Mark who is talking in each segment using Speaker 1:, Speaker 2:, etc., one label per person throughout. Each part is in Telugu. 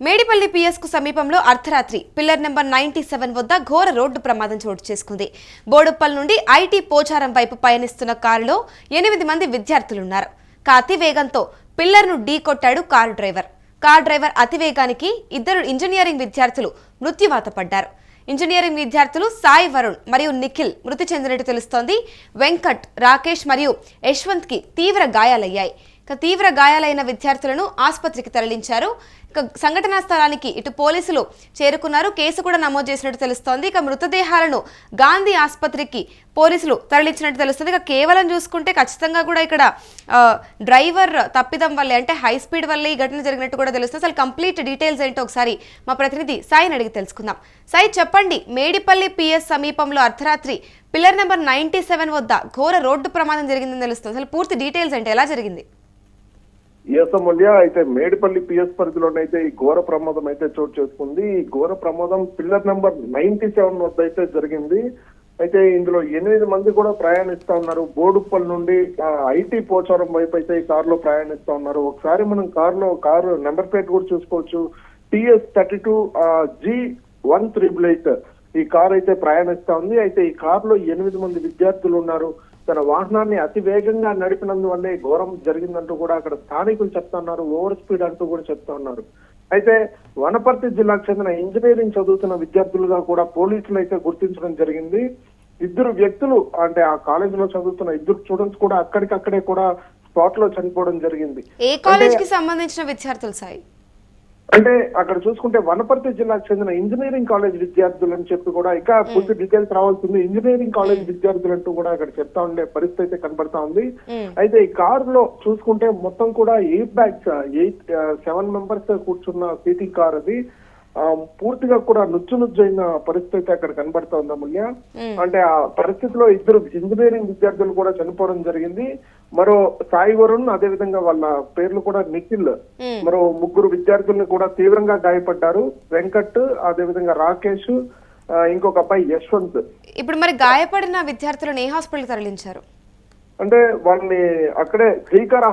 Speaker 1: మేడిపల్లి పిఎస్ కు సమీపంలో అర్ధరాత్రి పిల్లర్ నెంబర్ 97 వద్ద ఘోర రోడ్డు ప్రమాదం చోటు చేసుకుంది. బోడుప్పల్ నుండి ఐటీ పోచారం వైపు పయనిస్తున్న కారులో 8 మంది విద్యార్థులున్నారు. అతి వేగంతో పిల్లర్ను ఢీకొట్టాడు కారు డ్రైవర్. కారు డ్రైవర్ అతివేగానికి 2 ఇంజనీరింగ్ విద్యార్థులు మృత్యువాత పడ్డారు. ఇంజనీరింగ్ విద్యార్థులు సాయి వరుణ్ మరియు నిఖిల్ మృతి చెందినట్టు తెలుస్తోంది. వెంకట్, రాకేష్ మరియు యశ్వంత్ కి తీవ్ర గాయాలయ్యాయి. తీవ్ర గాయాలైన విద్యార్థులను ఆసుపత్రికి తరలించారు. సంఘటనా స్థలానికి ఇటు పోలీసులు చేరుకున్నారు. కేసు కూడా నమోదు చేసినట్టు తెలుస్తోంది. మృతదేహాలను గాంధీ ఆసుపత్రికి పోలీసులు తరలించినట్టు తెలుస్తుంది. కేవలం చూసుకుంటే ఖచ్చితంగా కూడా ఇక్కడ డ్రైవర్ తప్పిదం వల్లే, అంటే హై స్పీడ్ వల్లే ఈ ఘటన జరిగినట్టు కూడా తెలుస్తుంది. అసలు కంప్లీట్ డీటెయిల్స్ ఏంటో ఒకసారి మా ప్రతినిధి సాయిని అడిగి తెలుసుకుందాం. సాయి, చెప్పండి, మేడిపల్లి పిఎస్ సమీపంలో అర్ధరాత్రి పిల్లర్ నెంబర్ 97 వద్ద ఘోర రోడ్డు ప్రమాదం జరిగిందని తెలుస్తుంది. అసలు పూర్తి డీటెయిల్స్ అంటే ఎలా జరిగింది?
Speaker 2: మూల్య అయితే మేడిపల్లి పిఎస్ పరిధిలోనైతే ఈ ఘోర ప్రమాదం అయితే చోటు చేసుకుంది. ఈ ఘోర ప్రమాదం పిల్లర్ నెంబర్ 97 వద్ద అయితే జరిగింది. అయితే ఇందులో 8 మంది కూడా ప్రయాణిస్తా ఉన్నారు. బోడుప్పల్ నుండి ఐటీ పోచారం వైపు అయితే ఈ కారులో ప్రయాణిస్తా ఉన్నారు. ఒకసారి మనం కారు నెంబర్ ప్లేట్ కూడా చూసుకోవచ్చు. TS32 G1388 ఈ కారు అయితే ప్రయాణిస్తా ఉంది. అయితే ఈ కారులో 8 మంది విద్యార్థులు ఉన్నారు. తన వాహనాన్ని అతి వేగంగా నడిపినందువల్లే ఘోరం జరిగిందంటూ కూడా అక్కడ స్థానికులు చెప్తా ఉన్నారు. ఓవర్ స్పీడ్ అంటూ కూడా చెప్తా ఉన్నారు. అయితే వనపర్తి జిల్లాకు చెందిన ఇంజనీరింగ్ చదువుతున్న విద్యార్థులుగా కూడా పోలీసులు అయితే గుర్తించడం జరిగింది. 2 వ్యక్తులు, అంటే ఆ కాలేజ్ లో చదువుతున్న 2 స్టూడెంట్స్ కూడా అక్కడికక్కడే కూడా స్పాట్ లో చనిపోవడం జరిగింది.
Speaker 1: ఏ కాలేజ్ కి సంబంధించిన విద్యార్థులు సాయి?
Speaker 2: అంటే అక్కడ చూసుకుంటే వనపర్తి జిల్లాకు చెందిన ఇంజనీరింగ్ కాలేజ్ విద్యార్థులు అని చెప్పి కూడా ఇంకా పూర్తి డీటెయిల్స్ రావాల్సింది. ఇంజనీరింగ్ కాలేజ్ విద్యార్థులు అంటూ కూడా అక్కడ చెప్తా ఉండే పరిస్థితి అయితే కనబడతా ఉంది. అయితే ఈ కారులో చూసుకుంటే మొత్తం కూడా 7 మెంబర్స్ కూర్చున్న సీటింగ్ కార్ అది. పూర్తిగా కూడా నుజ్జునుజ్జైన పరిస్థితి అక్కడ కనబడతా ఉంది అమూల్య. అంటే ఆ పరిస్థితిలో 2 ఇంజనీరింగ్ విద్యార్థులు కూడా చనిపోవడం జరిగింది. మరో సాయి వరుణ్, అదే విధంగా వాళ్ళ పేర్లు కూడా నిఖిల్, మరో 3 విద్యార్థుల్ని కూడా తీవ్రంగా గాయపడ్డారు. వెంకట్, అదే విధంగా రాకేష్, ఇంకొక అబ్బాయి యశ్వంత్.
Speaker 1: ఇప్పుడు మరి గాయపడిన విద్యార్థులను ఏ హాస్పిటల్ తరలించారు?
Speaker 2: అంటే వాళ్ళని అక్కడే శ్రీకార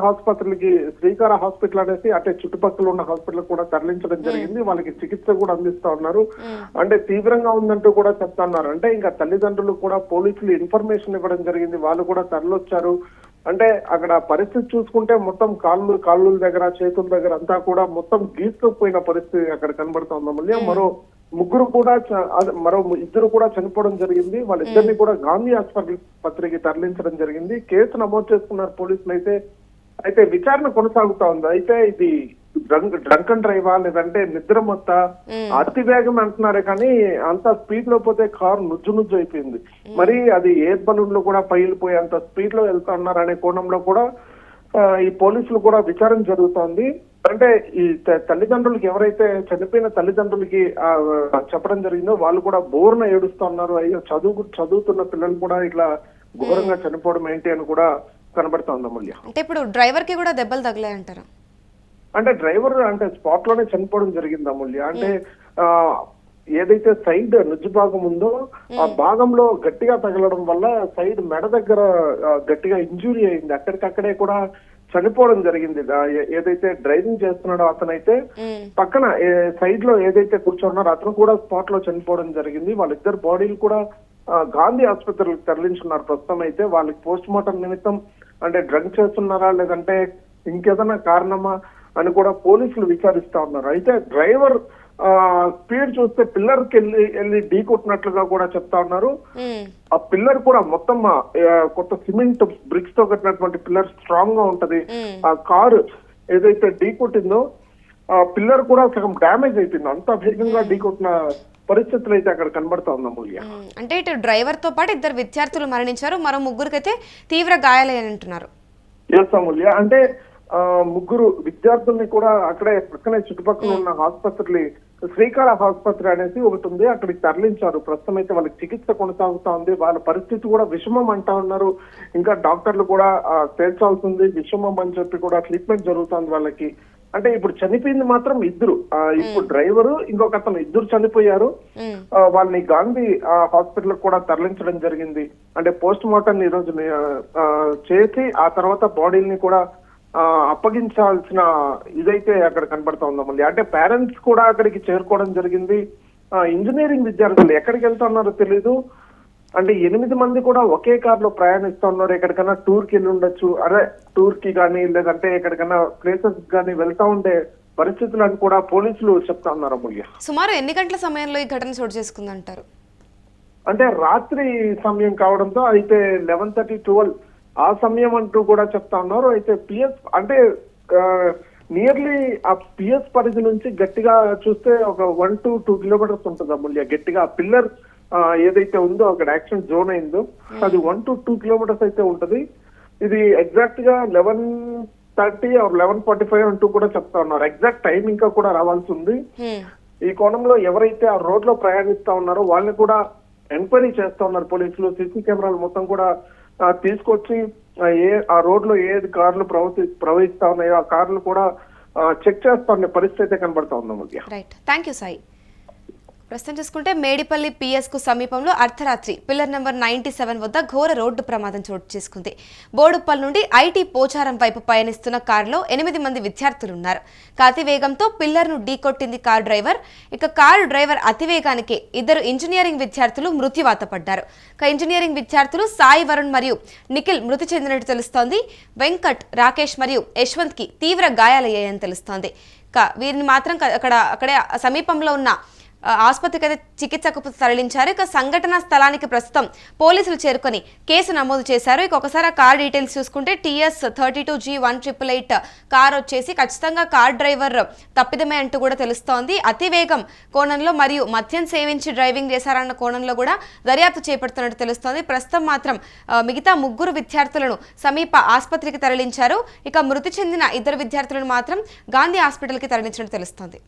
Speaker 2: హాస్పిటల్ అనేసి అంటే చుట్టుపక్కల ఉన్న హాస్పిటల్ కూడా తరలించడం జరిగింది. వాళ్ళకి చికిత్స కూడా అందిస్తా ఉన్నారు. అంటే తీవ్రంగా ఉందంటూ కూడా చెప్తా ఉన్నారు. అంటే ఇంకా తల్లిదండ్రులు కూడా పోలీసులు ఇన్ఫర్మేషన్ ఇవ్వడం జరిగింది. వాళ్ళు కూడా తరలొచ్చారు. అంటే అక్కడ పరిస్థితి చూసుకుంటే మొత్తం కాళ్ళ దగ్గర, చేతుల దగ్గర అంతా కూడా మొత్తం గీసుకుపోయిన పరిస్థితి అక్కడ కనబడుతోంది అమూల్య. మరో 2 కూడా చనిపోవడం జరిగింది. వాళ్ళిద్దరిని కూడా గాంధీ ఆసుపత్రికి తరలించడం జరిగింది. కేసు నమోదు చేసుకున్నారు పోలీసులు అయితే విచారణ కొనసాగుతా ఉంది. అయితే ఇది డ్రంక్ అండ్ డ్రైవా లేదంటే నిద్ర మొత్త అతి వేగం అంటున్నారే కానీ అంత స్పీడ్ లో పోతే కారు నుజ్జు అయిపోయింది. మరి అది ఎయిర్ బలూన్ లో కూడా పైలిపోయి అంత స్పీడ్ లో వెళ్తా ఉన్నారు అనే కోణంలో కూడా ఈ పోలీసులు కూడా విచారణ జరుగుతోంది. అంటే ఈ తల్లిదండ్రులకి, ఎవరైతే చనిపోయిన తల్లిదండ్రులకి చెప్పడం జరిగిందో వాళ్ళు కూడా బోర్న ఏడుస్తా ఉన్నారు. అయ్యో చదువుతున్న పిల్లలు కూడా ఇట్లా ఘోరంగా చనిపోవడం ఏంటి అని కూడా కనబడుతోంది అమూల్య.
Speaker 1: అంటే ఇప్పుడు డ్రైవర్ కి కూడా దెబ్బలు తగిలాయంటారా?
Speaker 2: అంటే డ్రైవర్ అంటే స్పాట్ లోనే చనిపోవడం జరిగింది అమూల్య. అంటే ఏదైతే సైడ్ నుజ్జు భాగం ఉందో ఆ భాగంలో గట్టిగా తగలడం వల్ల సైడ్ మెడ దగ్గర గట్టిగా ఇంజురీ అయింది. అక్కడికక్కడే కూడా చనిపోవడం జరిగింది. ఏదైతే డ్రైవింగ్ చేస్తున్నాడో అతనైతే పక్కన సైడ్ లో ఏదైతే కూర్చున్నారో అతను కూడా స్పాట్ లో చనిపోవడం జరిగింది. వాళ్ళిద్దరు బాడీలు కూడా గాంధీ ఆసుపత్రికి తరలించున్నారు. ప్రస్తుతం అయితే వాళ్ళకి పోస్ట్ మార్టం నిమిత్తం అంటే డ్రంక్ చేస్తున్నారా లేదంటే ఇంకేదైనా కారణమా అని కూడా పోలీసులు విచారిస్తా ఉన్నారు. అయితే డ్రైవర్ స్పీడ్ చూస్తే పిల్లర్ కి వెళ్ళి ఢీ కొట్టినట్లుగా కూడా చెప్తా ఉన్నారు. ఆ పిల్లర్ కూడా మొత్తం కొత్త సిమెంట్ బ్రిక్స్ తో కట్టినటువంటి పిల్లర్ స్ట్రాంగ్ గా ఉంటది. ఆ కారు ఏదైతే ఢీ కొట్టిందో ఆ పిల్లర్ కూడా సగం డ్యామేజ్ అయిపోయింది. అంత వేగంగా ఢీ కొట్టిన పరిస్థితులు అయితే అక్కడ కనబడతా ఉంది అమూల్య.
Speaker 1: అంటే ఇటు డ్రైవర్ తో పాటు 2 విద్యార్థులు మరణించారు, మరో 3 తీవ్ర గాయాలని అంటున్నారు.
Speaker 2: అమూల్య, అంటే 3 విద్యార్థుల్ని కూడా అక్కడే పక్కనే చుట్టుపక్కల ఉన్న ఆసుపత్రి, శ్రీకాళ ఆసుపత్రి అనేసి ఒకటి ఉంది, అక్కడికి తరలించారు. ప్రస్తుతం అయితే వాళ్ళకి చికిత్స కొనసాగుతా ఉంది. వాళ్ళ పరిస్థితి కూడా విషమం అంటా ఉన్నారు. ఇంకా డాక్టర్లు కూడా తేల్చాల్సింది విషమం అని చెప్పి కూడా ట్రీట్మెంట్ జరుగుతుంది వాళ్ళకి. అంటే ఇప్పుడు చనిపోయింది మాత్రం 2. ఇప్పుడు డ్రైవరు ఇంకొక అతను 2 చనిపోయారు. వాళ్ళని గాంధీ హాస్పిటల్ కూడా తరలించడం జరిగింది. అంటే పోస్ట్ మార్టం ఈ రోజు చేసి ఆ తర్వాత బాడీని కూడా అప్పగించాల్సిన ఇదైతే అక్కడ కనబడతా ఉందామండి. అంటే పేరెంట్స్ కూడా అక్కడికి చేరుకోవడం జరిగింది. ఇంజనీరింగ్ విద్యార్థులు ఎక్కడికి వెళ్తున్నారో తెలీదు. అంటే 8 మంది కూడా ఒకే కారులో ప్రయాణిస్తూ ఉన్నారు. ఎక్కడికైనా టూర్ కి వెళ్ళి ఉండొచ్చు, అదే టూర్ కి కానీ లేదంటే ఎక్కడికైనా ప్లేసెస్ కానీ వెళ్తా ఉండే పరిస్థితులను కూడా పోలీసులు చెప్తా ఉన్నారు అమూల్య.
Speaker 1: సుమారు ఎన్ని గంటల సమయంలో ఈ ఘటన చోటు చేసుకుందంటారు?
Speaker 2: అంటే రాత్రి సమయం కావడంతో అయితే 11:30, 12 ఆ సమయం అంటూ కూడా చెప్తా ఉన్నారు. అయితే పిఎస్ అంటే నియర్లీ ఆ పిఎస్ పరిధి నుంచి గట్టిగా చూస్తే ఒక 1 to 2 కిలోమీటర్స్ ఉంటుంది అమూల్య. గట్టిగా పిల్లర్ ఏదైతే ఉందో అక్కడ యాక్సిడెంట్ జోన్ అయిందో అది 1 to 2 కిలోమీటర్స్ అయితే ఉంటది. ఇది ఎగ్జాక్ట్ గా 11:30 or 11:45 అంటూ కూడా చెప్తా ఉన్నారు. ఎగ్జాక్ట్ టైం ఇంకా కూడా రావాల్సి ఉంది. ఈ కోణంలో ఎవరైతే ఆ రోడ్ లో ప్రయాణిస్తా ఉన్నారో వాళ్ళని కూడా ఎంక్వైరీ చేస్తా ఉన్నారు పోలీసులు. సీసీ కెమెరాలు మొత్తం కూడా తీసుకొచ్చి ఆ రోడ్ లో ఏ కార్లు ప్రవహిస్తా ఉన్నాయో ఆ కార్లు కూడా చెక్ చేస్తా ఉండే పరిస్థితి అయితే కనబడతా ఉంది.
Speaker 1: Right, thank you Sai. ప్రస్తుతం చూసుకుంటే మేడిపల్లి పిఎస్ కు సమీపంలో అర్ధరాత్రి పిల్లర్ నెంబర్ 97 వద్ద ఘోర రోడ్డు ప్రమాదం చోటు చేసుకుంది. బోడుప్పల్ నుండి ఐటీ పోచారం వైపు పయనిస్తున్న కారులో 8 మంది విద్యార్థులున్నారు. అతివేగంతో పిల్లర్ ను ఢీకొట్టింది కారు డ్రైవర్. ఇక కారు డ్రైవర్ అతివేగానికి 2 ఇంజనీరింగ్ విద్యార్థులు మృత్యువాత పడ్డారు. ఇంజనీరింగ్ విద్యార్థులు సాయి వరుణ్ మరియు నిఖిల్ మృతి చెందినట్టు తెలుస్తోంది. వెంకట్, రాకేష్ మరియు యశ్వంత్ కి తీవ్ర గాయాలయ్యాయని తెలుస్తోంది. వీరిని మాత్రం అక్కడే సమీపంలో ఉన్న ఆసుపత్రికి అయితే చికిత్సకు తరలించారు. ఇక సంఘటన స్థలానికి ప్రస్తుతం పోలీసులు చేరుకొని కేసు నమోదు చేశారు. ఇక ఒకసారి ఆ కార్ డీటెయిల్స్ చూసుకుంటే TS 32G1888 కార్ వచ్చేసి ఖచ్చితంగా కార్ డ్రైవర్ తప్పిదమే అంటూ కూడా తెలుస్తోంది. అతివేగం కోణంలో మరియు మద్యం సేవించి డ్రైవింగ్ చేశారన్న కోణంలో కూడా దర్యాప్తు చేపడుతున్నట్టు తెలుస్తోంది. ప్రస్తుతం మాత్రం మిగతా 3 విద్యార్థులను సమీప ఆసుపత్రికి తరలించారు. ఇక మృతి చెందిన 2 విద్యార్థులను మాత్రం గాంధీ హాస్పిటల్కి తరలించినట్టు తెలుస్తోంది.